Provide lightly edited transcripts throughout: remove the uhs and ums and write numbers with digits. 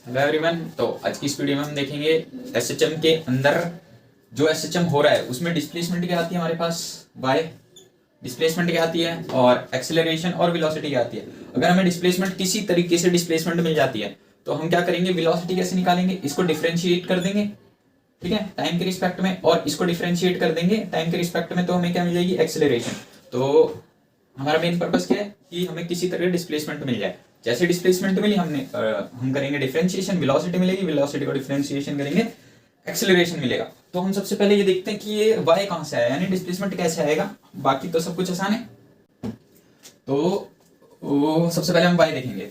Hello everyone. तो आज की इस वीडियो में हम देखेंगे एसएचएम के अंदर जो एसएचएम हो रहा है उसमें डिस्प्लेसमेंट क्या आती है हमारे पास बाय डिस्प्लेसमेंट क्या आती है और एक्सेलरेशन और वेलोसिटी क्या आती है। अगर हमें डिस्प्लेसमेंट किसी तरीके से डिस्प्लेसमेंट मिल जाती है तो हम क्या करेंगे, वेलोसिटी कैसे निकालेंगे, इसको डिफरेंशिएट कर देंगे, ठीक है, टाइम के रिस्पेक्ट में, और इसको डिफरेंशिएट कर देंगे टाइम के रिस्पेक्ट में, तो हमें क्या मिल जाएगी, एक्सेलरेशन। तो हमारा मेन पर्पस क्या है कि हमें किसी तरह डिस्प्लेसमेंट मिल जाए। जैसे डिस्प्लेसमेंट मिली हम करेंगे डिफरेंशिएशन, वेलोसिटी मिलेगी, वेलोसिटी को डिफरेंशिएशन करेंगे, एक्सेलरेशन मिलेगा। तो हम सबसे पहले ये देखते हैं कि ये y कहां से आया, यानी डिस्प्लेसमेंट कैसे आएगा। बाकी तो सब कुछ आसान है। तो सबसे पहले हम y देखेंगे।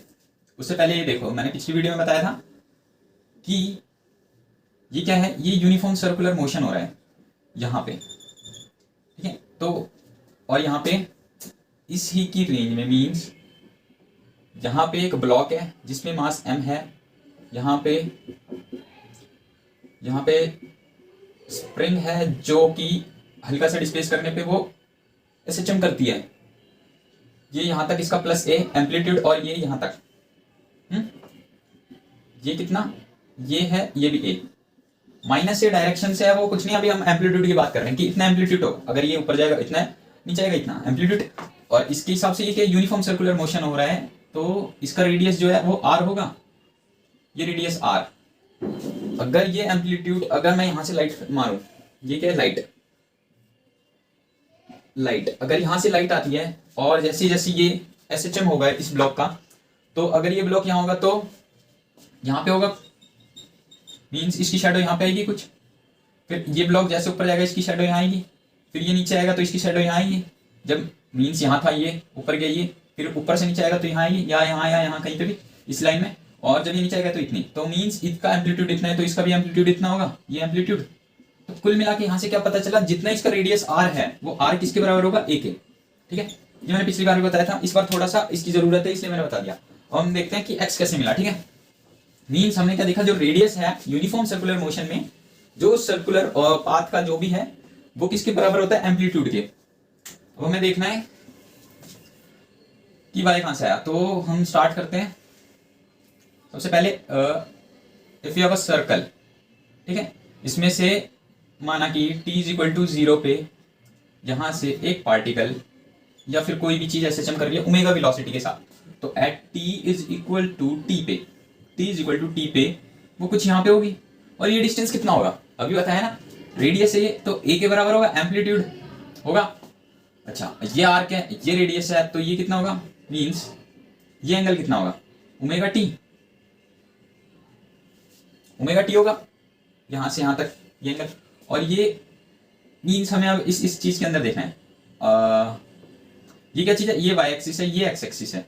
उससे पहले ये देखो, मैंने पिछली वीडियो में बताया था कि ये क्या है, ये यूनिफॉर्म सर्कुलर मोशन हो रहा है यहाँ पे, ठीक है। तो और यहाँ पे इस ही की रेंज में, मीन्स यहाँ पे एक ब्लॉक है जिसमें मास m है, यहाँ पे स्प्रिंग है जो कि हल्का सा डिस्प्लेस करने पे वो एसएचएम करती है। ये यहाँ तक इसका प्लस a एम्पलीट्यूड, और ये यहाँ तक ये कितना, ये है, ये भी a। माइनस से डायरेक्शन से है वो कुछ नहीं, अभी हम एम्पलीट्यूड की बात कर रहे हैं कि इतना एम्पलीट्यूड हो, अगर ये ऊपर जाएगा इतना, नीचे आएगा इतना एम्पलीट्यूड, और इसके हिसाब से ये क्या यूनिफॉर्म सर्कुलर मोशन हो रहा है, तो इसका रेडियस जो है वो r होगा, ये रेडियस r। अगर ये एम्पलीट्यूड, अगर मैं यहां से लाइट मारूं, ये क्या है, लाइट अगर यहां से लाइट आती है और जैसे जैसे ये एसएचएम होगा इस ब्लॉक का, तो अगर ये ब्लॉक यहाँ होगा तो यहाँ पे होगा, मीन्स इसकी शैडो यहाँ पे आएगी कुछ, फिर ये ब्लॉक जैसे ऊपर जाएगा इसकी शैडो यहाँ आएगी, फिर ये नीचे आएगा तो इसकी शैडो यहाँ आएगी। जब मीन्स यहाँ था, ये ऊपर गया, ये फिर ऊपर से नीचे आएगा तो यहाँ आएगी, या यहाँ कहीं पे भी इस लाइन में, और जब ये नीचे आएगा तो इतनी, तो मीन्स इसका एम्पलीट्यूड इतना है तो इसका भी एम्पलीट्यूड इतना होगा, ये एम्पलीट्यूड। तो कुल मिला के यहाँ से क्या पता चला, जितना इसका रेडियस r है वो r किसके बराबर होगा, a के, ठीक है। ये मैंने पिछली बार भी बताया था, इस बार थोड़ा सा इसकी जरूरत है इसलिए मैंने बता दिया। और हम देखते हैं कि x कैसे मिला, ठीक है। मीन्स हमने क्या देखा, जो रेडियस है यूनिफॉर्म सर्कुलर मोशन में, जो सर्कुलर पाथ का जो भी है वो किसके बराबर होता है, एम्पलीट्यूड के। अब हमें देखना है कि y कहां से आया, तो हम स्टार्ट करते हैं। सबसे पहले if you have a circle, ठीक है, इसमें से माना कि t इज इक्वल टू 0 पे यहां से एक पार्टिकल या फिर कोई भी चीज एसएचएम कर रही है ओमेगा वेलोसिटी के साथ, तो at t is equal to t पे, t is equal to t पे वो कुछ यहाँ पे होगी, और ये डिस्टेंस कितना होगा, अभी बताया ना, रेडियस है ये तो a के बराबर होगा, एम्पलीट्यूड होगा। अच्छा, ये r क्या है, ये रेडियस है, तो ये कितना होगा, मीन्स ये एंगल कितना होगा, ओमेगा t होगा, यहां से यहां तक ये एंगल। और ये मीन्स हमें अब इस चीज के अंदर देखना है, ये क्या चीज है, ये y एक्सिस है, ये x एक्सिस है,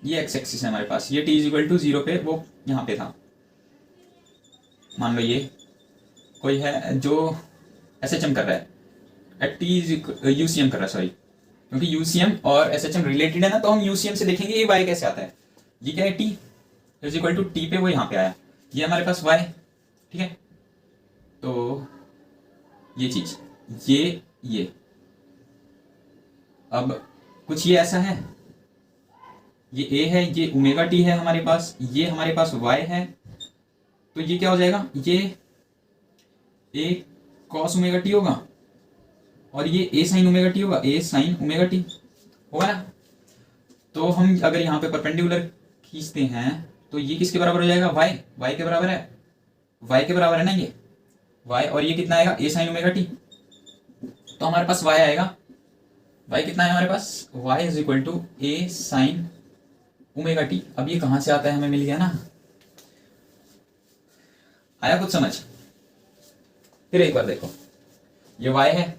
ये x एक्सिस है हमारे पास, ये t इज इक्वल टू 0 पे वो यहाँ पे था। मान लो ये कोई है जो एसएचएम कर रहा है, एट t इज यूसीएम कर रहा है, सॉरी, क्योंकि यूसीएम और एसएचएम रिलेटेड है ना, तो हम यूसीएम से देखेंगे ये y कैसे आता है। ये क्या है, t is equal to t पे वो यहाँ पे आया, ये हमारे पास y, ठीक है। तो ये चीज, ये अब कुछ ये ऐसा है, ये a है, ये ओमेगा t है हमारे पास, ये हमारे पास y है, तो ये क्या हो जाएगा, ये a cos ओमेगा t होगा, और ये a sin ओमेगा t होगा, a sin ओमेगा t होगा ना। तो हम अगर यहाँ पे परपेंडिकुलर खींचते हैं तो ये किसके बराबर हो जाएगा, y के बराबर है, y के बराबर है ना ये y, और ये कितना आएगा, a sin ओमेगा t, तो हमारे पास y आएगा, y कितना है हमारे पास, y is equal to a sin omega t। अब ये कहां से आता है, हमें मिल गया ना, आया कुछ समझ। फिर एक बार देखो, ये y है,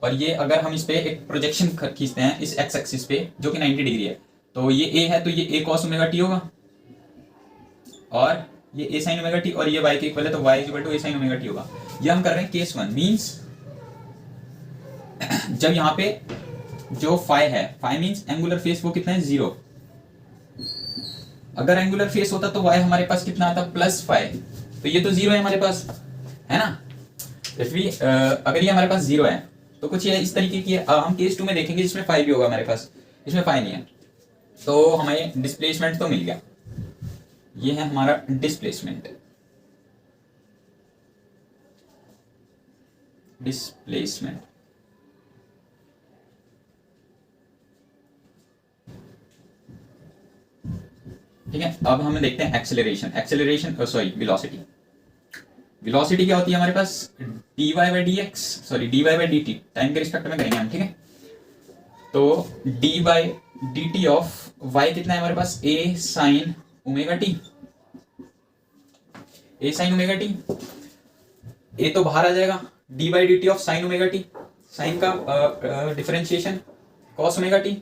और ये अगर हम इस पे एक प्रोजेक्शन खींचते हैं इस x एक्सिस पे जो कि 90 डिग्री है, तो ये a है तो ये a cos ओमेगा t होगा, और ये a sin ओमेगा t, और ये y के इक्वल है तो y is equal to a sin omega t होगा। ये हम कर रहे हैं केस 1, मींस जब यहाँ पे जो फाई है, फाई मींस एंगुलर फेस, वो कितना है, 0। अगर एंगुलर फेस होता तो y हमारे पास कितना आता, प्लस फाई, तो ये तो 0 है हमारे पास, है ना। अगर ये हमारे पास 0 है, तो कुछ ये इस तरीके की हम केस 2 में देखेंगे जिसमें 5 भी होगा हमारे पास, इसमें 5 नहीं है। तो हमें डिस्प्लेसमेंट तो मिल गया, ये है हमारा डिस्प्लेसमेंट। डिस्प्लेसमेंट ठीक है। अब हम देखते हैं acceleration. Acceleration sorry velocity. Velocity क्या होती है हमारे पास, dy by d x, sorry dy by d t, time के रिस्पेक्ट में करेंगे हम, ठीक है। तो d by d t of y कितना है हमारे पास, a sine omega t, a sine omega t, a तो बाहर आ जाएगा, d by d t of sine omega t, sine का differentiation cos omega t,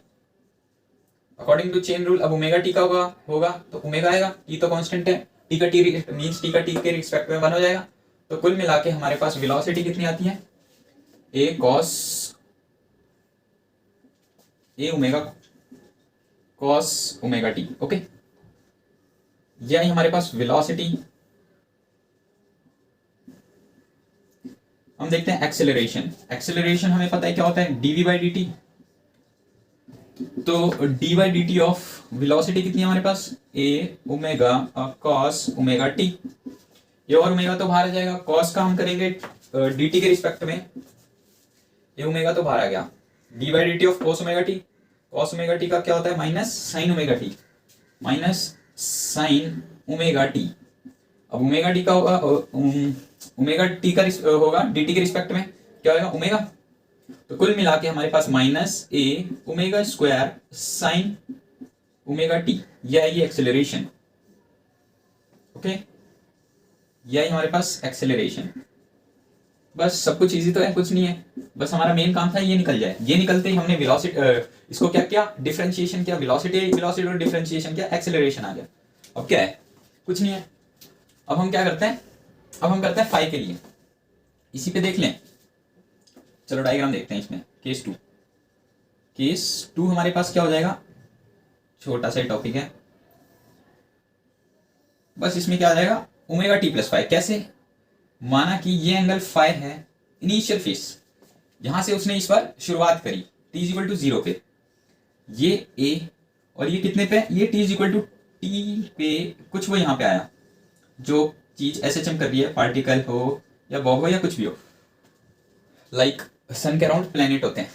according to chain rule. अब ओमेगा टी का होगा तो ओमेगा आएगा, टी तो कांस्टेंट है, टी का टी मींस टी का टी के रिस्पेक्ट में 1 हो जाएगा। तो कुल मिला के हमारे पास वेलोसिटी कितनी आती है, a cos a omega cos omega t. Okay, यही हमारे पास वेलोसिटी। हम देखते हैं एक्सेलरेशन। एक्सेलरेशन हमें पता है क्या होता है, डीवी बाई डी टी। तो D by d t of velocity कितनी है हमारे पास, ए ओमेगा कॉस ओमेगा टी। ये और ओमेगा तो बाहर आ जाएगा, कॉस का हम करेंगे डी टी के रिस्पेक्ट में, ये ओमेगा तो बाहर आ गया, D by d t of cos omega T. Cos omega T का क्या होता है, minus sign omega T, minus sign omega T. अब ओमेगा टी का होगा ओमेगा टी का होगा डी टी के रिस्पेक्ट में क्या होगा, ओमेगा। तो कुल मिला के हमारे पास minus a omega square sine omega t, यह है ये एक्सेलरेशन। ओके, यही हमारे पास एक्सेलरेशन। बस सब कुछ इजी तो है, कुछ नहीं है, बस हमारा मेन काम था ये निकल जाए। ये निकलते ही हमने वेलोसिटी इसको क्या किया, डिफरेंशिएशन किया, वेलोसिटी वेलोसिटी और डिफरेंशिएशन किया, एक्सेलरेशन आ गया। अब क्या है, कुछ नहीं है। अब हम क्या करते हैं, अब हम करते हैं फाई के लिए, इसी पे देख लें। चलो डायग्राम देखते हैं इसमें। केस 2, केस 2 हमारे पास क्या हो जाएगा, छोटा सा टॉपिक है, बस इसमें क्या आ जाएगा, ओमेगा टी प्लस फाइव। कैसे, माना कि ये एंगल फाइव है इनिशियल फेस, यहां से उसने इस पर शुरुआत करी t इज इक्वल टू 0 पे, ये a और ये कितने पे, ये t is equal to T पे कुछ वो यहां पे आया, जो चीज एसएचएम कर रही है, पार्टिकल हो या बॉब हो या कुछ भी हो, लाइक सन के अराउंड प्लेनेट होते हैं।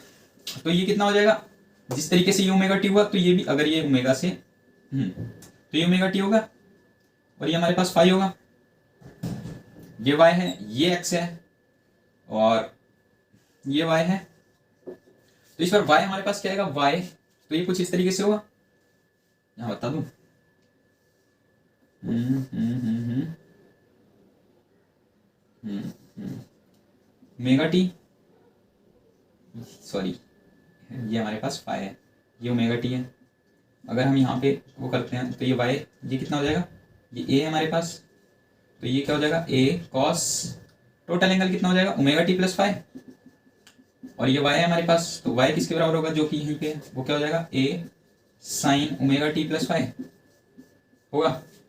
तो ये कितना हो जाएगा, जिस तरीके से ये ओमेगा टी हुआ, तो ये भी अगर ये ओमेगा से तो ये ओमेगा टी होगा और ये हमारे पास फाई होगा, ये y है, ये x है और ये y है। तो इस पर y हमारे पास क्या आएगा, y तो ये कुछ इस तरीके से होगा, यहां बता दूं, ओमेगा टी, सॉरी ये हमारे पास फाई है, ये ओमेगा टी है। अगर हम यहाँ पे वो करते हैं तो ये y, ये कितना हो जाएगा, ये a है हमारे पास, तो ये क्या हो जाएगा, a cos, टोटल एंगल कितना हो जाएगा, ओमेगा टी प्लस फाइव, और ये y है हमारे पास, तो y किसके बराबर होगा, जो कि यहीं पे है, वो क्या हो जाएगा, a sine omega T plus five होगा।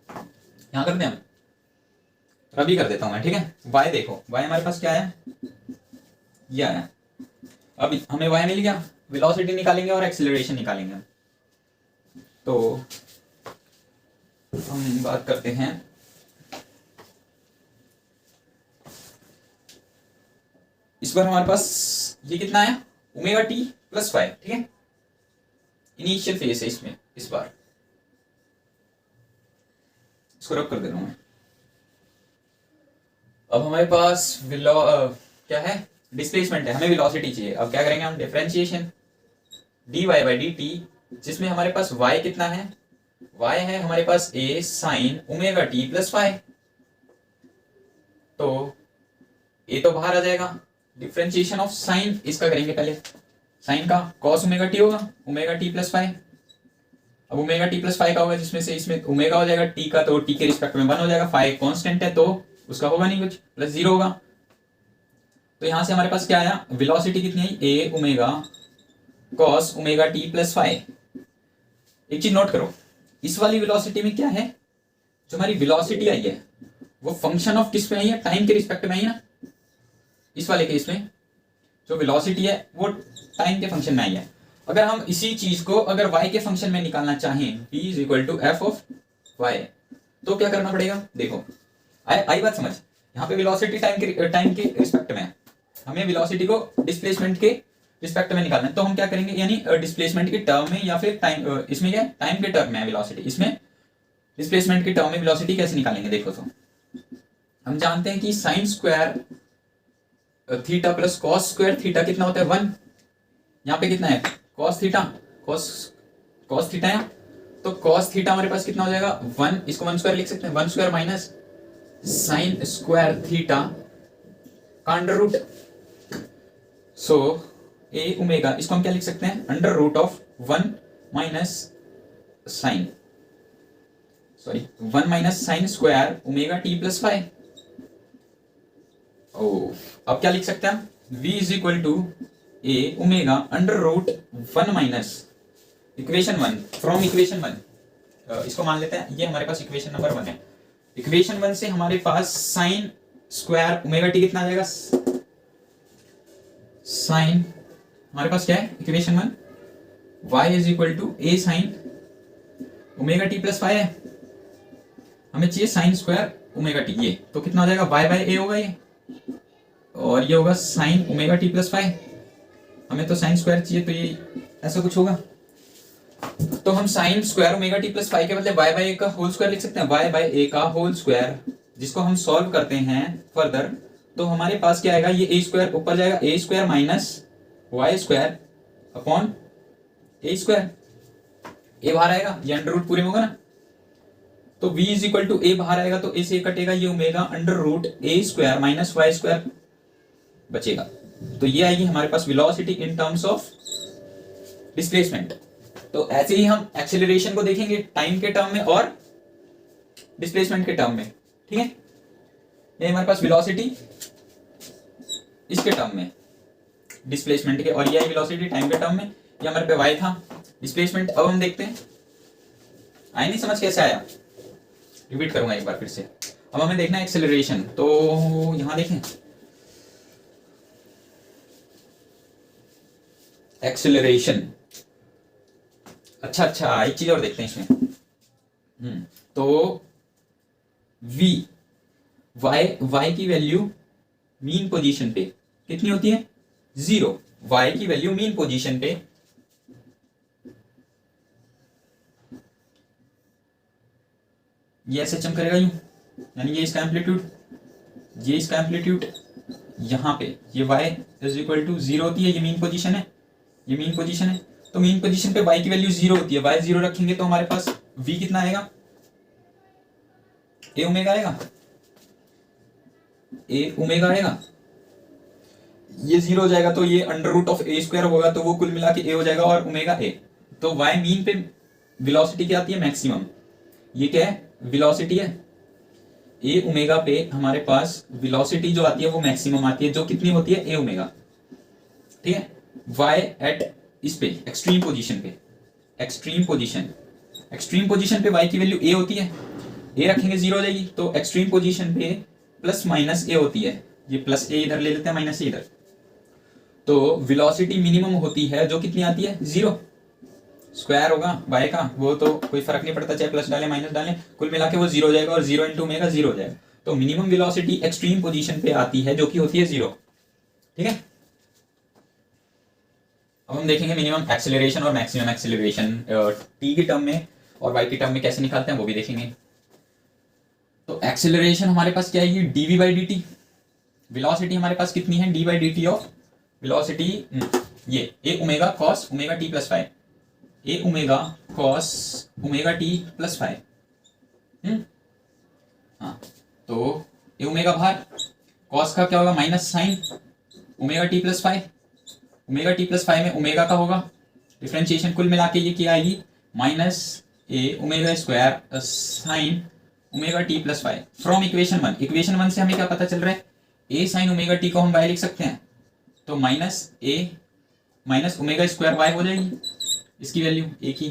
यहाँ करते हैं हम, अभी कर देता हूँ मैं, ठीक है। y देखो, y हमारे पास क्या है, ये आया। अब हमें y मिल गया, वेलोसिटी निकालेंगे और एक्सेलरेशन निकालेंगे। तो हम बात करते हैं, इस बार हमारे पास ये कितना है, ओमेगा टी प्लस फाइव, ठीक है। इनिशियल फेस है इसमें, इस बार इसको रब कर दे रहा हूं मैं। अब हमारे पास क्या है, डिस्प्लेसमेंट है, हमें वेलोसिटी चाहिए। अब क्या करेंगे हम, differentiation dy by d T, जिसमें हमारे पास y कितना है, y है हमारे पास a sine omega T plus five, तो a तो बाहर आ जाएगा, डिफरेंशिएशन ऑफ साइन इसका करेंगे पहले, साइन का cos ओमेगा टी होगा, ओमेगा टी प्लस फाइव। अब ओमेगा टी प्लस फाइव का होगा, जिसमें से इसमें ओमेगा हो जाएगा t का, तो t के रिस्पेक्ट में 1 हो जाएगा, फाइव कांस्टेंट है तो उसका होगा नहीं कुछ, प्लस 0 होगा। तो यहां से हमारे पास क्या आया, वेलोसिटी कितनी आई, a omega cos omega T plus five. एक चीज नोट करो, इस वाली वेलोसिटी में क्या है, जो हमारी वेलोसिटी आई है वो फंक्शन ऑफ किस पे आई है, टाइम के रिस्पेक्ट में आई है ना। इस वाले केस में जो वेलोसिटी है वो टाइम के फंक्शन में आई है। अगर हम इसी चीज को अगर y के फंक्शन में निकालना चाहें, v is equal to F of y, तो क्या करना पड़ेगा? देखो आई बात समझ, यहाँ पे वेलोसिटी टाइम के रिस्पेक्ट में है, हमें वेलोसिटी को डिस्प्लेसमेंट के रिस्पेक्ट में निकालना है। तो हम क्या करेंगे, यानी डिस्प्लेसमेंट के टर्म में या फिर टाइम, इसमें क्या टाइम के टर्म में है वेलोसिटी, इसमें डिस्प्लेसमेंट के टर्म में वेलोसिटी कैसे निकालेंगे? देखो तो हम जानते हैं कि sign square theta plus cos square theta कितना होता है? 1। यहाँ पे कितना है? कॉस थीटा, कॉस थीटा है, तो कॉस थीटा हमारे पास कितना हो जाएगा? 1। इसको 1 स्क्वायर लिख सकते हैं, 1 square minus sine square theta का under root, so A omega, इसको हम क्या लिख सकते हैं? Under root of 1 minus sine, sorry 1 minus sine square omega T plus 5। अब क्या लिख सकते हैं हम? v is equal to A omega under root 1 minus equation 1 from equation 1, इसको मान लेते हैं ये हमारे पास इक्वेशन नंबर 1 है। इक्वेशन 1 से हमारे पास साइन स्क्वायर ओमेगा टी कितना आ जाएगा? साइन हमारे पास क्या है equation 1? y is equal to A sine omega T plus 5 है, हमें चाहिए साइन स्क्वायर ओमेगा टी, ये तो कितना हो जाएगा? y बाय ए होगा ये, और ये होगा साइन ओमेगा टी प्लस 5। हमें तो साइन स्क्वायर चाहिए, तो ये ऐसा कुछ होगा। तो हम sign square omega T plus 5 के बदले y बाय ए का होल स्क्वायर लिख सकते हैं, y बाय ए का होल स्क्वायर, जिसको हम सॉल्व करते हैं फर्दर, तो हमारे पास क्या आएगा? ये ए स्क्वायर ऊपर जाएगा, a square minus y square upon a square, a बाहर आएगा, ये अंडर रूट पूरे में होगा ना, तो v is equal to a बाहर आएगा, तो ए से कटेगा, ये omega under root a square minus y square बचेगा। तो ये आएगी हमारे पास velocity in terms of displacement. तो ऐसे ही हम एक्सेलरेशन को देखेंगे टाइम के टर्म में और डिस्प्लेसमेंट के टर्म में, ठीक है। ये हमारे पास वेलोसिटी इसके टर्म में डिस्प्लेसमेंट के, और ये वेलोसिटी टाइम के टर्म में, ये हमारे पे y था डिस्प्लेसमेंट। अब हम देखते हैं आया नहीं समझ कैसे आया, रिपीट करूंगा एक बार फिर से। अब हमें देखना है एक्सेलरेशन, तो यहां देखें एक्सेलरेशन। अच्छा एक चीज और देखते हैं इसमें, तो v y की वैल्यू मीन पोजीशन पे कितनी होती है? 0। y की वैल्यू मीन पोजीशन पे ये ऐसे चम करेगा यूं, यानी ये इसका एम्पलीट्यूड, ये इसका एम्पलीट्यूड, यहां पे ये y इज इक्वल टू 0 होती है, ये मीन पोजीशन है, ये मीन पोजीशन है। तो मीन पोजीशन पे y की वैल्यू 0 होती है, y 0 रखेंगे तो हमारे पास v कितना आएगा? ए ओमेगा आएगा, ए ओमेगा आएगा, ये 0 हो जाएगा, तो ये under root of A square होगा, तो वो कुल मिला के ए हो जाएगा, और ओमेगा ए। तो y मीन पे वेलोसिटी क्या आती है? मैक्सिमम। ये क्या है? वेलोसिटी है। ए ओमेगा पे हमारे पास वेलोसिटी जो आती है वो मैक्सिमम आती है, जो कितनी होती है? ए ओमेगा, ठीक है। y एट इस पे एक्सट्रीम पोजीशन पे, एक्सट्रीम पोजीशन पे y की वैल्यू a होती है, a रखेंगे 0 हो जाएगी, तो एक्सट्रीम पोजीशन पे प्लस माइनस a होती है, ये प्लस a इधर ले लेते हैं, माइनस a इधर, तो वेलोसिटी मिनिमम होती है जो कितनी आती है? 0। स्क्वायर होगा y का, वो तो कोई फर्क नहीं पड़ता, चाहे प्लस डालें माइनस डालें, कुल मिला के वो 0 हो जाएगा, और 0 इंटू ओमेगा 0 हो जाएगा। तो मिनिमम वेलोसिटी एक्सट्रीम पोजीशन पे आती है जो कि होती है 0, ठीक है। अब हम देखेंगे मिनिमम एक्सेलरेशन और मैक्सिमम एक्सेलरेशन t की टर्म में और y की टर्म में कैसे निकालते हैं, वो भी देखेंगे। तो एक्सेलरेशन हमारे पास क्या है? dv by dt। वेलोसिटी हमारे पास कितनी है? d by dt of velocity, ये a omega cos omega T plus 5, a omega cos omega T plus 5। हाँ, तो ए ओमेगा बाहर, कॉस का क्या होगा? Minus sign omega T plus 5, omega T plus 5 में ओमेगा का होगा डिफरेंशिएशन, कुल मिला के ये क्या आएगी? Minus a omega square sine omega T plus 5 from equation 1। Equation 1 से हमें क्या पता चल रहा है? ए साइन ओमेगा टी को हम y लिख सकते हैं, तो माइनस ए माइनस ओमेगा स्क्वायर y हो जाएगी, इसकी वैल्यू ए की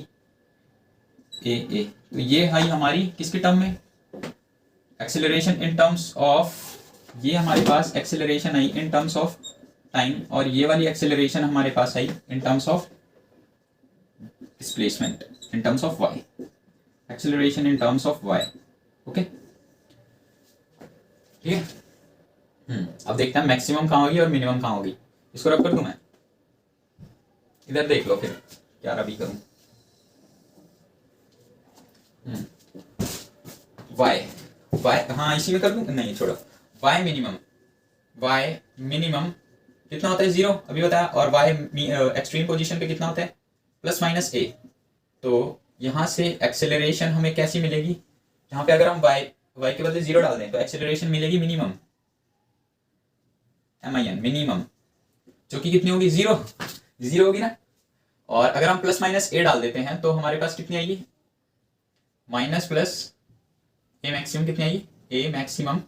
ए। तो ये है हमारी किसके टर्म में? एक्सेलरेशन इन टर्म्स ऑफ, ये हमारे पास एक्सेलरेशन आई इन टर्म्स ऑफ टाइम, और ये वाली एक्सेलरेशन हमारे पास आई in terms of displacement in terms of y, acceleration in terms of y. Okay, ठीक है। अब देखते हैं मैक्सिमम कहाँ होगी और मिनिमम कहाँ होगी। इसको रब कर दूं मैं, इधर देख लो फिर क्या रबी करूं। वाई वाई, हाँ इसी में कर दूं, नहीं छोड़ो। वाई मिनिमम कितना होता है 0 अभी बताया, और वाई एक्सट्रीम पोजीशन पे कितना होता है +-a। तो यहाँ से एक्सेलरेशन हमें कैसी मिलेगी, यहाँ पे अगर हम y के बदले 0 डाल दें तो एक्सेलरेशन मिलेगी मिनिमम मिनिमम, जो कि कितनी होगी 0 होगी ना। और अगर हम +-a डाल देते हैं तो हमारे पास कितनी आएगी, -+ a मैक्सिमम कितनी आएगी, a मैक्सिमम।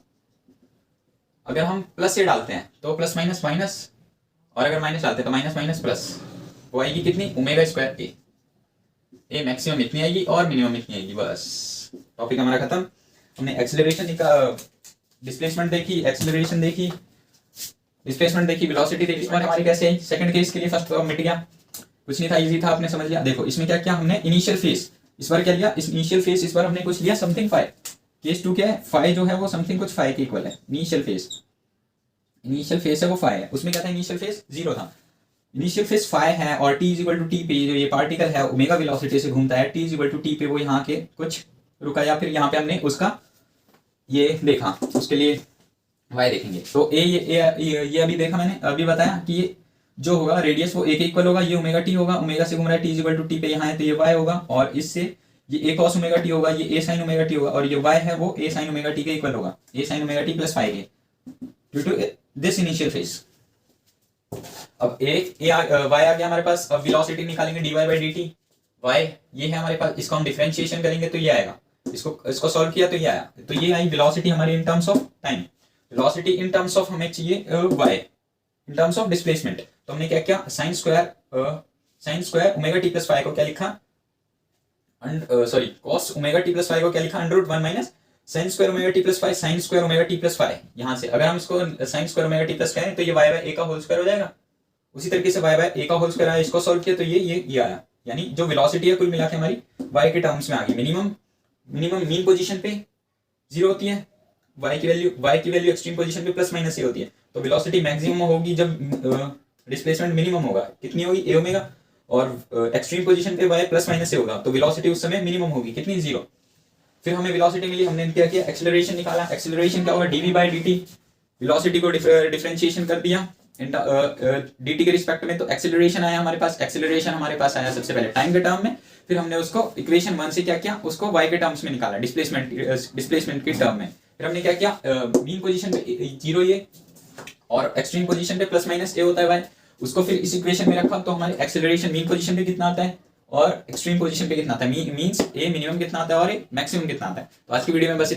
अगर हम +a डालते हैं तो +-, और अगर माइनस डालते हैं तो --, वो आएगी कितनी ω²a। ए मैक्सिमम इतनी आएगी और मिनिमम इतनी आएगी। बस टॉपिक हमारा खत्म। हमने एक्सेलरेशन का डिस्प्लेसमेंट देखी, एक्सेलरेशन देखी, डिस्प्लेसमेंट देखी, वेलोसिटी देखी। हमारी कैसे आई सेकंड केस के लिए, फर्स्ट मिट गया, कुछ नहीं था, इजी था, आपने समझ लिया। देखो इसमें क्या किया हमने, इनिशियल फेस इस बार क्या लिया, इस इनिशियल फेस इस बार हमने कुछ लिया समथिंग फाई। केस 2 क्या है, फाई जो है वो समथिंग कुछ फाई के इक्वल है। इनिशियल फेस है वो फाई है, उसमें क्या था इनिशियल फेस 0 था। इनिशियल फेस फाई है और t = t पे जो ये पार्टिकल है ओमेगा वेलोसिटी से घूमता है, t = t पे वो यहाँ के कुछ रुका, या फिर यहाँ पे हमने उसका ये देखा, उसके लिए y देखेंगे। तो ये अभी देखा मैंने, अभी बताया कि ये जो होगा रेडियस वो a के इक्वल होगा, ये ओमेगा t होगा, ओमेगा से घूम रहा है, t = t पे यहाँ है तो ये y होगा, और इससे ये a cos ओमेगा t होगा, ये a sin ओमेगा t होगा, और ये y है वो a sin ओमेगा t के इक्वल होगा, a sin omega t + phi के, due to this initial phase. अब y आ गया हमारे पास। अब वेलोसिटी निकालेंगे dy/dt, y ये है हमारे पास, इसको हम डिफरेंशिएशन करेंगे तो ये आएगा, इसको सॉल्व किया तो ये आया, तो ये आई वेलोसिटी हमारी in terms of time. Velocity in terms of हमें चाहिए y in terms of displacement. तो हमने क्या किया, sin square omega t + phi को क्या लिखा, cos ओमेगा t + फाई को क्या लिखा, √1 - sin square omega t + phi, sin square omega t + phi. यहाँ से अगर हम इसको sin स्क्वायर ओमेगा t + करें तो ये y/a का होल स्क्वायर हो जाएगा। उसी तरीके से y/a का होल स्क्वायर आया, इसको सॉल्व किया तो ये आया, यानी जो वेलोसिटी है कुल मिला के हमारी y के टर्म्स में आ गई। मिनिमम मीन पोजीशन पे 0 होती है, y की वैल्यू एक्सट्रीम पोजीशन पे +-a होती है। तो वेलोसिटी मैक्सिमम होगी जब डिस्प्लेसमेंट मिनिमम होगा, कितनी होगी a ओमेगा, और एक्सट्रीम पोजीशन पे y +-a होगा, तो वेलोसिटी उस समय मिनिमम होगी कितनी 0। फिर हमें वेलोसिटी मिली, हमने क्या किया एक्सेलरेशन निकाला। एक्सेलरेशन क्या होगा dv/dt, वेलोसिटी को डिफरेंशिएशन कर दिया dt के रिस्पेक्ट में, तो एक्सेलरेशन आया हमारे पास। एक्सेलरेशन हमारे पास आया सबसे पहले टाइम के टर्म में, फिर हमने उसको इक्वेशन 1 से क्या किया, उसको y के टर्म्स में निकाला, डिस्प्लेसमेंट के टर्म में। फिर हमने क्या किया, मीन पोजीशन पे 0 ये, और एक्सट्रीम पोजीशन पे +-a होता है y, उसको फिर इस इक्वेशन में रखा, तो हमारे एक्सेलरेशन मीन पोजीशन पे कितना आता है और एक्सट्रीम पोजीशन पे कितना आता है, मींस a मिनिमम कितना आता है और a मैक्सिमम कितना आता है। तो आज की वीडियो में बस